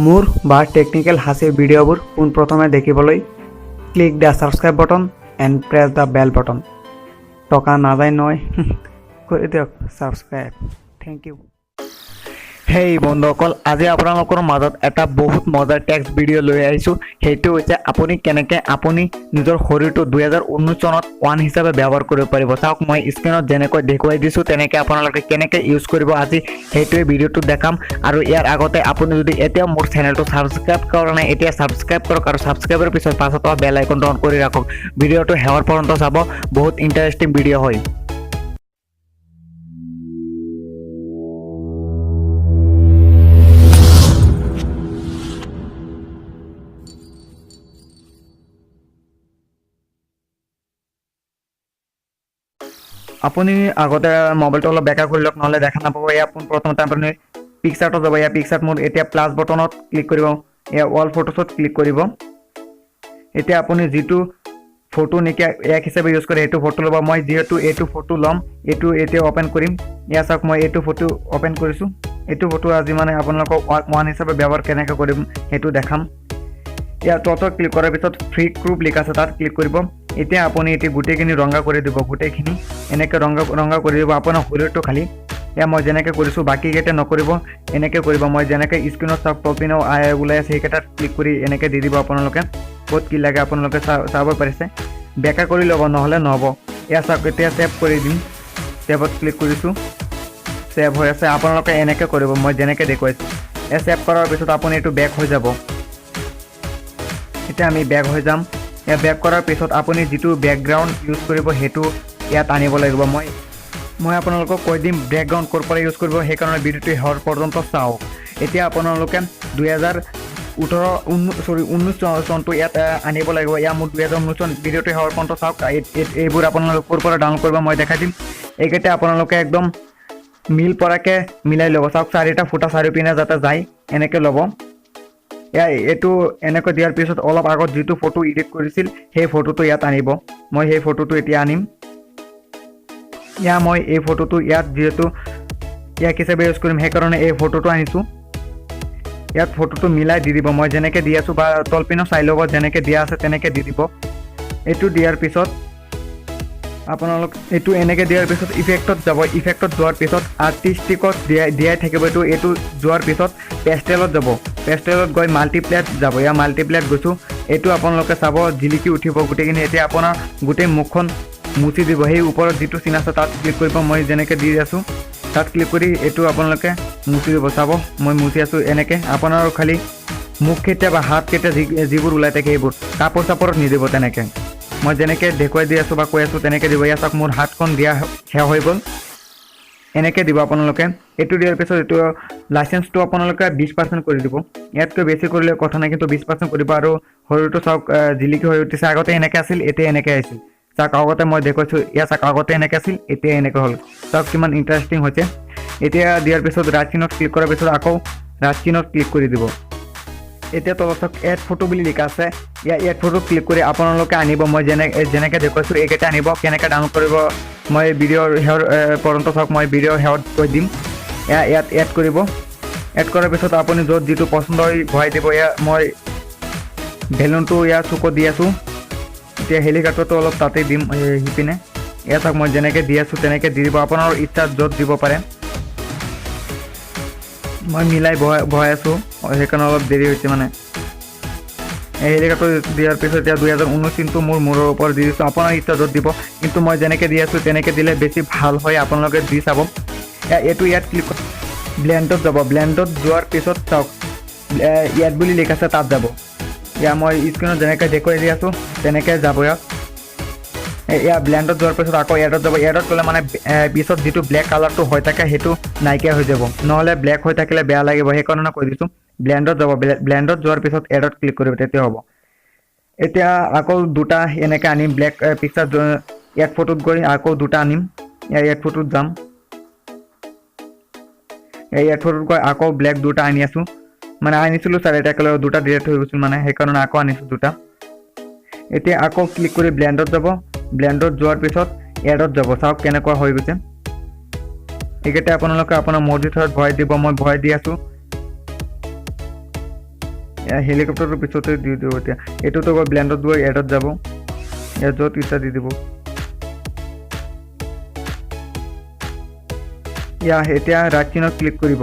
মোৰ বা টেকনিকেল হাসিৰ ভিডিঅ'বোৰ পোনপ্ৰথমে দেখিবলৈ click the subscribe button and press the bell button. টকা নাযায় নহয় কৰি দিয়ক ছাবস্ক্ৰাইব। Thank U. হেই বন্ধুসকল, আজি আপোনালোকৰ মাজত এটা বহুত মজাৰ টেক্সট ভিডিঅ' লৈ আহিছোঁ। সেইটো হৈছে আপুনি কেনেকৈ আপুনি নিজৰ শৰীৰটো 2019 চনত ওৱান হিচাপে ব্যৱহাৰ কৰিব পাৰিব। চাওক, মই স্ক্ৰীনত যেনেকৈ দেখুৱাই দিছোঁ তেনেকৈ আপোনালোকে কেনেকৈ ইউজ কৰিব আজি সেইটোৱে ভিডিঅ'টো দেখাম। আৰু ইয়াৰ আগতে আপুনি যদি এতিয়াও মোৰ চেনেলটো ছাবস্ক্ৰাইব কৰা নাই, এতিয়া ছাবস্ক্ৰাইব কৰক আৰু ছাবস্ক্ৰাইবৰ পিছত পাছত বেল আইকনটো অন কৰি ৰাখক। ভিডিঅ'টো শেষৰ পৰ্যন্ত চাব, বহুত ইণ্টাৰেষ্টিং ভিডিঅ' হয়। আপুনি আগতে মোবাইলটো অলপ বেকা কৰি লওক, নহ'লে দেখা নাপাব। এয়া প্ৰথমতে আপুনি পিকচাৰটো যাব। এয়া পিকচাৰত মোৰ এতিয়া প্লাছ বটনত ক্লিক কৰিব, এয়া অল ফটোছত ক্লিক কৰিব। এতিয়া আপুনি যিটো ফটো নেকি এক হিচাপে ইউজ কৰে সেইটো ফটো ল'ব। মই যিহেতু এইটো ফটো ল'ম, এইটো এতিয়া অ'পেন কৰিম। এয়া চাওক, মই এইটো ফটো অ'পেন কৰিছোঁ। এইটো ফটো আজি মানে আপোনালোকক ওৱান হিচাপে ব্যৱহাৰ কেনেকৈ কৰিম সেইটো দেখাম। ইয়াৰ তলত ক্লিক কৰাৰ পিছত ফ্ৰী গ্ৰুপ লিখা আছে, তাত ক্লিক কৰিব। এতিয়া আপুনি এতিয়া গোটেইখিনি ৰঙা কৰি দিব, গোটেইখিনি এনেকৈ ৰঙা কৰি দিব আপোনাৰ শৰীৰটো খালি। এয়া মই যেনেকৈ কৰিছোঁ, বাকীকেইটা নকৰিব, এনেকৈ কৰিব। মই যেনেকৈ স্ক্ৰীনত চাওক তলপিনেও ওলাই আছে, সেইকেইটাত ক্লিক কৰি এনেকৈ দি দিব আপোনালোকে। ক'ত কি লাগে আপোনালোকে চাব পাৰিছে। বেকা কৰি ল'ব, নহ'লে নহ'ব। এয়া চাওক, এতিয়া ছেভ কৰি দিম। ছেভত ক্লিক কৰিছোঁ, ছেভ হৈ আছে। আপোনালোকে এনেকৈ কৰিব, মই যেনেকৈ দেখুৱাইছোঁ। এয়া ছেভ কৰাৰ পিছত আপুনি এইটো বেক হৈ যাব। এতিয়া আমি বেক হৈ যাম। এয়া বেক কৰাৰ পিছত আপুনি যিটো বেকগ্ৰাউণ্ড ইউজ কৰিব সেইটো ইয়াত আনিব লাগিব। মই আপোনালোকক কৈ দিম বেকগ্ৰাউণ্ড ক'ৰ পৰা ইউজ কৰিব, সেইকাৰণে ভিডিঅ'টো শেষৰ পৰ্যন্ত চাওক। এতিয়া আপোনালোকে 2019 চনটো ইয়াত আনিব লাগিব। এয়া মোৰ 2019 চন, ভিডিঅ'টো শেষৰ পৰ্যন্ত চাওক। এইবোৰ আপোনালোকে ক'ৰ পৰা ডাউনলোড কৰিব মই দেখাই দিম। এইকেইটা আপোনালোকে একদম মিল পৰাকৈ মিলাই ল'ব। চাওক, চাৰিটা ফুটা চাৰিওপিনে যাতে যায় এনেকৈ ল'ব। এইটো এনেকৈ দিয়াৰ পিছত অলপ আগত যিটো ফটো এডিট কৰিছিল সেই ফটোটো ইয়াত আনিব। মই সেই ফটোটো এতিয়া আনিম। মই এই ফটোটো ইয়াত যিহেতু ইয়াক হিচাপে ইউজ কৰিম, সেইকাৰণে এই ফটোটো আনিছোঁ। ইয়াত ফটোটো মিলাই দি দিব, মই যেনেকৈ দি আছোঁ, বা তলপিনো চাই ল'ব, যেনেকৈ দিয়া আছে তেনেকৈ দি দিব। এইটো দিয়াৰ পিছত আপোনালোক এইটো এনেকৈ দিয়াৰ পিছত ইফেক্টত যাব। ইফেক্টত যোৱাৰ পিছত আৰ্টিষ্টিকত দিয়াই থাকিব। এইটো যোৱাৰ পিছত পেষ্টেলত যাব। পেষ্টেলত গৈ মাল্টিপ্লেট যাব। ইয়াৰ মাল্টিপ্লেট গৈছোঁ। এইটো আপোনালোকে চাব, জিলিকি উঠিব গোটেইখিনি। এতিয়া আপোনাৰ গোটেই মুখখন মুচি দিব। সেই ওপৰত যিটো চিন আছে তাত ক্লিক কৰিব, মই যেনেকৈ দি আছোঁ তাত ক্লিক কৰি এইটো আপোনালোকে মুচি দিব। চাব, মই মুচি আছোঁ এনেকৈ। আপোনাৰ খালি মুখকেইটা বা হাতকেইটা যিবোৰ ওলাই থাকে সেইবোৰ কাপোৰ চাপোৰত নিদিব। তেনেকৈ মই যেনেকৈ দেখুৱাই দি আছোঁ বা কৈ আছোঁ তেনেকৈ দিব। ইয়াত চাওক, মোৰ হাতখন দিয়া শেষ হৈ গ'ল। এনেকৈ দিব আপোনালোকে। এইটো দিয়াৰ পিছত এইটো লাইচেঞ্চটো আপোনালোকে 20% কৰি দিব। ইয়াতকৈ বেছি কৰিলে কথা নাই, কিন্তু 20% কৰিব। আৰু শৰীৰটো চাওক জিলিকি হৈ উঠিছে। আগতে এনেকৈ আছিল, এতিয়া এনেকৈ আহিছিল। চাওক, আগতে মই দেখুৱাইছোঁ, ইয়াত চাওক, আগতে এনেকৈ আছিল, এতিয়া এনেকৈ হ'ল। চাওক কিমান ইণ্টাৰেষ্টিং হৈছে। এতিয়া দিয়াৰ পিছত ৰাইট চিনত ক্লিক কৰাৰ পিছত আকৌ ৰাইট চিনত ক্লিক কৰি দিব। এতিয়া তলত চাওক এড ফটো বুলি লিখা আছে। এড ফটো ক্লিক কৰি আপোনালোকে আনিব। মই যেনেকৈ দেখুৱাইছোঁ এইকেইটা আনিব। কেনেকৈ ডাউনলোড কৰিব মই ভিডিঅ'ৰ শেষৰ পৰ্যন্ত চাওক, মই ভিডিঅ'ৰ শেষত কৈ দিম। ইয়াত এড কৰিব। এড কৰাৰ পিছত আপুনি য'ত যিটো পচন্দ হয় ভৰাই দিব। মই বেলুনটো চুকত দি আছোঁ। এতিয়া হেলিকপ্টাৰটো অলপ তাতেই দিম সিপিনে। চাওক, মই যেনেকৈ দি আছোঁ তেনেকৈ দি দিব। আপোনাৰ ইচ্ছা য'ত দিব পাৰে। মই মিলাই বহাই আছোঁ, সেইকাৰণে অলপ দেৰি হৈছে মানে। হেলিকপ্টাৰ দিয়াৰ পিছত এতিয়া 2019 চিনটো মোৰ মূৰৰ ওপৰত দি দিছোঁ। আপোনাৰ ইচ্ছা য'ত দিব, কিন্তু মই যেনেকৈ দি আছোঁ তেনেকৈ দিলে বেছি ভাল হয়। আপোনালোকে দি চাব। ইয়াত ক্লিক কৰি ব্লেণ্ডত যাব। ব্লেণ্ডত যোৱাৰ পিছত চাওক, ইয়াত বুলি লিখা আছে, তাত যাব। মই স্ক্ৰীনত যেনেকৈ দেখুৱাই দি আছোঁ তেনেকৈ যাব। ব্লেণ্ডত যোৱাৰ পিছত আকৌ এডত যাব। এডত গ'লে মানে পিছত যিটো ব্লেক কালাৰটো হৈ থাকে সেইটো নাইকিয়া হৈ যাব, নহ'লে ব্লেক হৈ থাকিলে বেয়া লাগিব। সেইকাৰণে কৈ দিছোঁ ব্লেণ্ডত যাব। ব্লেণ্ডত যোৱাৰ পিছত এডত ক্লিক কৰিব, তেতিয়া হ'ব। এতিয়া আকৌ দুটা এনেকৈ আনিম। ব্লেক পিকচাৰ এড ফটোত গৈ আকৌ দুটা আনিম। এড ফটোত যাম। এড ফটোত গৈ আকৌ ব্লেক দুটা আনি আছোঁ। মানে আনিছিলোঁ চাৰিটা একেলগে, দুটা ডিলেট হৈ গৈছিল মানে, সেইকাৰণে আকৌ আনিছোঁ দুটা। এতিয়া আকৌ ক্লিক কৰি ব্লেণ্ডত যাব। ব্লেণ্ডত যোৱাৰ পিছত এডত যাব। চাওক কেনেকুৱা হৈ গৈছে। এইকেইটা আপোনালোকে আপোনাৰ মৰ্জিৰ ঠাইত ভৰাই দিব। মই ভৰাই দি আছোঁ। হেলিকপ্টাৰটোৰ পিছতে দি দিব এতিয়া এইটোতো গৈ ব্লেণ্ডত গৈ এডত যাব ইয়াত য'ত ইচ্ছা দি দিব এতিয়া ৰাইট চিনত ক্লিক কৰিব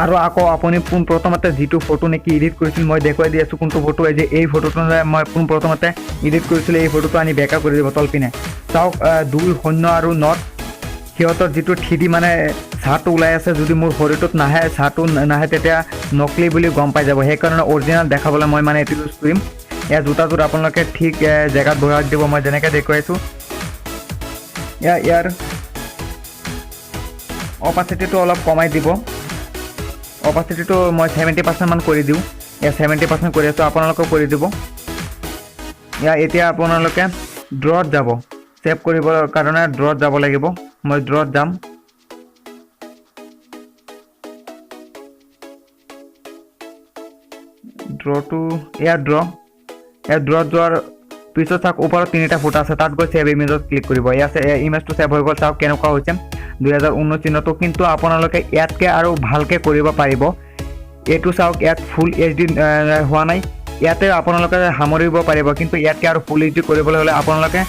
আৰু আকৌ আপুনি পোনপ্ৰথমতে যিটো ফটো নেকি এডিট কৰিছিল মই দেখুৱাই দি আছোঁ কোনটো ফটো যে এই ফটোটো মই পোনপ্ৰথমতে এডিট কৰিছিলোঁ এই ফটোটো আনি বেকআপ কৰি দিব তলপিনে চাওক 2 0 আৰু 9 সিহঁতৰ যিটো 3D মানে চাহটো ওলাই আছে যদি মোৰ শৰীৰটোত নাহে চাহটো নাহে তেতিয়া নকলি বুলি গম পাই যাব সেইকাৰণে অৰিজিনেল দেখাবলৈ মই মানে এইটো ইউজ কৰিম ইয়াৰ জোতাযোৰ আপোনালোকে ঠিক জেগাত বহাই দিব মই যেনেকৈ দেখুৱাইছোঁ ইয়াৰ অপাচিটিটো অলপ কমাই দিব অপাচিটিটো মই 70% মান কৰি দিওঁ 70% কৰি আছোঁ আপোনালোকেও কৰি দিব এতিয়া আপোনালোকে ড্ৰত যাব সেভ কৰিবৰ কাৰণে ড্ৰত যাব লাগিব মই ড্ৰত যাম ড্ৰটো ড্ৰত যোৱাৰ পিছত চাওক ওপৰত 3টা ফুটা আছে তাত গৈ সেভ ইমেজত ক্লিক কৰিব ইমেজটো সেভ হৈ গ'ল চাওক কেনেকুৱা হৈছে 2019 চনতো কিন্তু আপোনালোকে ইয়াতকৈ আৰু ভালকৈ কৰিব পাৰিব এইটো চাওক ইয়াত ফুল HD হোৱা নাই ইয়াতে আপোনালোকে সামৰিব পাৰিব কিন্তু ইয়াতকৈ আৰু ফুল HD কৰিবলৈ হ'লে আপোনালোকে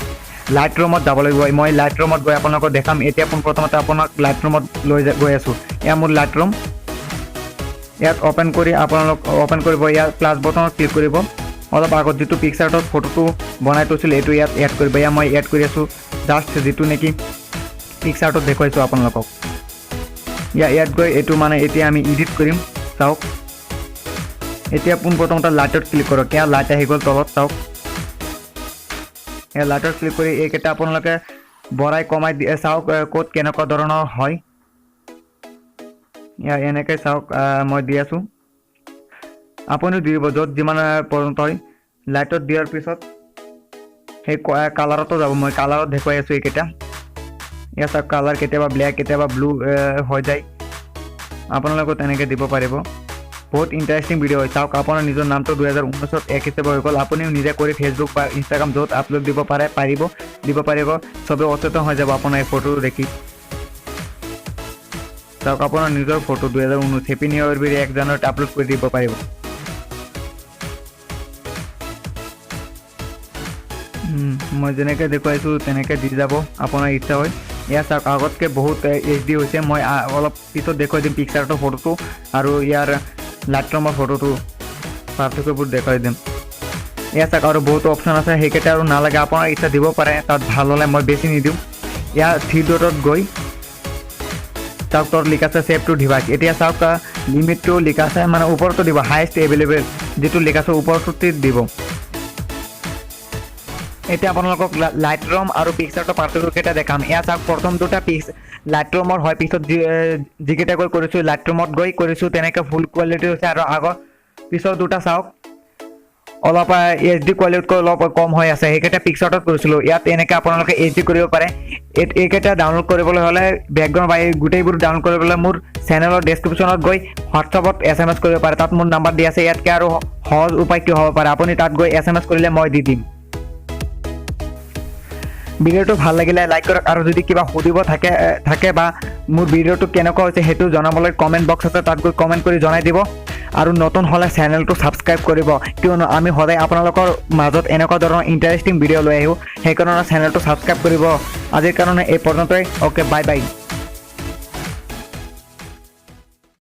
লাইট ৰুমত যাব লাগিব মই লাইট ৰুমত গৈ আপোনালোকক দেখাম এতিয়া পোনপ্ৰথমতে আপোনাক লাইট ৰুমত লৈ গৈ আছোঁ এয়া মোৰ লাইট ৰুম ইয়াত অপেন কৰি আপোনালোক অপেন কৰিব ইয়াত প্লাছ বটনত ক্লিক কৰিব অলপ আগত যিটো পিকচাৰটোত ফটোটো বনাই থৈছিলোঁ এইটো ইয়াত এড কৰিব মই এড কৰি আছোঁ জাষ্ট যিটো নেকি পিকচাৰটোত দেখুৱাইছোঁ আপোনালোকক ইয়াত গৈ এইটো মানে এতিয়া আমি এডিট কৰিম চাওক এতিয়া পোনপ্ৰথমতে লাইটত ক্লিক কৰক ইয়াত লাইট আহি গ'ল তলত চাওক লাইটত ক্লিক কৰি এইকেইটা আপোনালোকে বঢ়াই কমাই চাওক ক'ত কেনেকুৱা ধৰণৰ হয় এনেকৈ চাওক মই দি আছোঁ আপুনিও দি দিব য'ত যিমান পৰ্যন্ত হয় লাইটত দিয়াৰ পিছত সেই কালাৰতো যাব মই কালাৰত দেখুৱাই আছোঁ এইকেইটা ইয়াত চাওক কালাৰ কেতিয়াবা ব্লেক কেতিয়াবা ব্লু হৈ যায় আপোনালোকেও তেনেকৈ দিব পাৰিব বহুত ইণ্টাৰেষ্টিং ভিডিঅ' হয় চাওক আপোনাৰ নিজৰ নামটো 2019ত এক হিচাপে হৈ গ'ল আপুনিও নিজে কৰি ফেচবুক বা ইনষ্টাগ্ৰাম য'ত আপলোড দিব পাৰিব চবেই অচেতন হৈ যাব আপোনাৰ এই ফটো দেখি চাওক আপোনাৰ নিজৰ ফটো 2019 হেপী নিউ ইয়েৰ বুলি 1 জানুৱাৰীত আপলোড কৰি দিব পাৰিব মই যেনেকৈ দেখুৱাইছোঁ তেনেকৈ দি যাব আপোনাৰ ইচ্ছা হয় ইয়াৰ চাওক আগতকৈ বহুত HD হৈছে মই অলপ পিছত দেখুৱাই দিম পিকচাৰটোৰ ফটোটো আৰু ইয়াৰ লাইট ৰুমৰ ফটোটো পাৰ্থক্যবোৰ দেখুৱাই দিম ইয়াৰ চাওক আৰু বহুত অপশ্যন আছে সেইকেইটা আৰু নালাগে আপোনাৰ ইচ্ছা দিব পাৰে তাত ভাল হ'লে মই বেছি নিদিওঁ ইয়াৰ 3 ডটত গৈ চাওক তোৰ লিখা আছে সেভ টু ডিভাইচ এতিয়া চাওক লিমিটটো লিখা আছে মানে ওপৰতো দিব হাইয়েষ্ট এভেইলেবল যিটো লিখা আছে ওপৰটোতে দিব এতিয়া আপোনালোকক লাইট ৰুম আৰু পিকচাৰটো পাৰ্থক্যকেইটা দেখাম ইয়াত চাওক প্ৰথম দুটা লাইট ৰুমৰ হয় পিছত যিকেইটা গৈ কৰিছোঁ লাইট ৰুমত গৈ কৰিছোঁ তেনেকৈ ফুল কোৱালিটি হৈছে আৰু আগৰ পিছৰ দুটা চাওক অলপ HD কোৱালিটিতকৈ অলপ কম হৈ আছে সেইকেইটা পিকচাৰটোত কৰিছিলোঁ ইয়াত এনেকৈ আপোনালোকে HD কৰিব পাৰে এইকেইটা ডাউনলোড কৰিবলৈ হ'লে বেকগ্ৰাউণ্ড বা গোটেইবোৰ ডাউনলোড কৰিবলৈ মোৰ চেনেলৰ ডেছক্ৰিপশ্যনত গৈ হোৱাটছআপত SMS কৰিব পাৰে তাত মোৰ নাম্বাৰ দি আছে ইয়াতকৈ আৰু সহজ উপায় কি হ'ব পাৰে আপুনি তাত গৈ SMS কৰিলে মই দি দিম ভিডিঅ'টো ভাল লাগিলে লাইক কৰক আৰু যদি কিবা সুধিব থাকে বা মোৰ ভিডিঅ'টো কেনেকুৱা হৈছে সেইটো জনাবলৈ কমেণ্ট বক্স আছে তাত গৈ কমেণ্ট কৰি জনাই দিব আৰু নতুন হ'লে চেনেলটো ছাবস্ক্ৰাইব কৰিব কিয়নো আমি সদায় আপোনালোকৰ মাজত এনেকুৱা ধৰণৰ ইণ্টাৰেষ্টিং ভিডিঅ' লৈ আহোঁ সেইকাৰণে চেনেলটো ছাবস্ক্ৰাইব কৰিব আজিৰ কাৰণে এই পৰ্যন্তই অ'কে বাই বাই